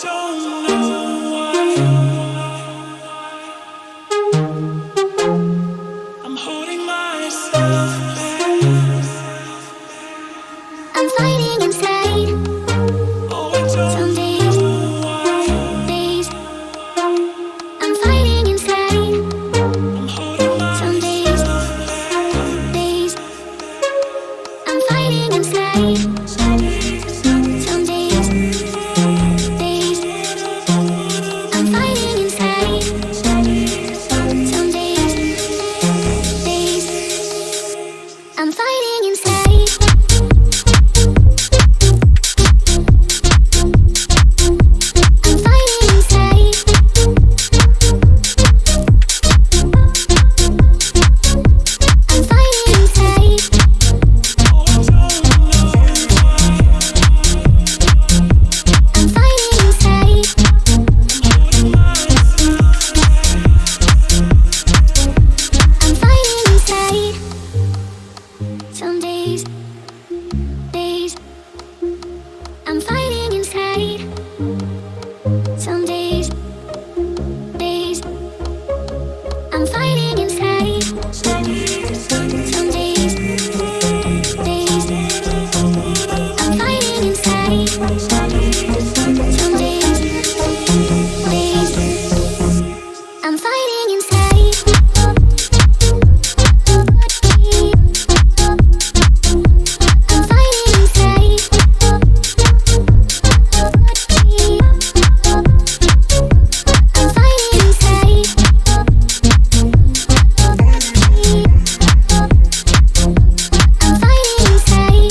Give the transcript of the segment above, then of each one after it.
don't know why I'm holding myself back. I'm fighting inside. Oh, I don't Some days, know why days. I'm fighting inside. I'm holding Some days, myself back. days. I'm fighting inside. Some days, days. I'm fighting inside. Some days, days. I'm fighting inside. I'm fighting inside. I'm fighting inside. Oh, I don't know why I'm fighting inside. holding myself I'm fighting inside. Some days, days. I'm fighting inside. Some days, days. I'm fighting inside. Some days, days. I'm fighting inside. Some days, days. I'm fighting inside. I'm fighting inside. I'm fighting inside. I'm fighting inside.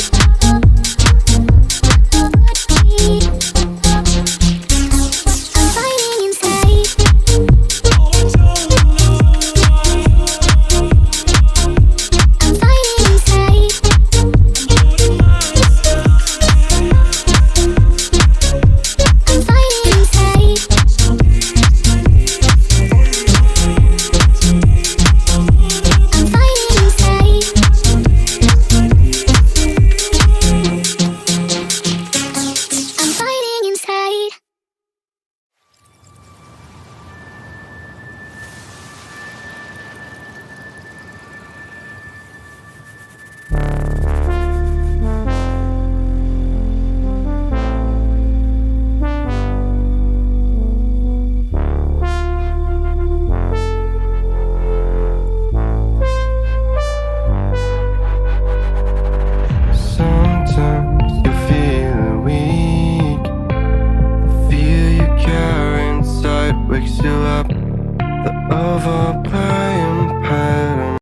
I'm fighting inside. Oh, I don't know why I'm fighting inside. holding myself I'm fighting inside. I'm fighting inside. I'm fighting inside. Sometimes you feel weak. Feel you care inside wakes you up. The overpriced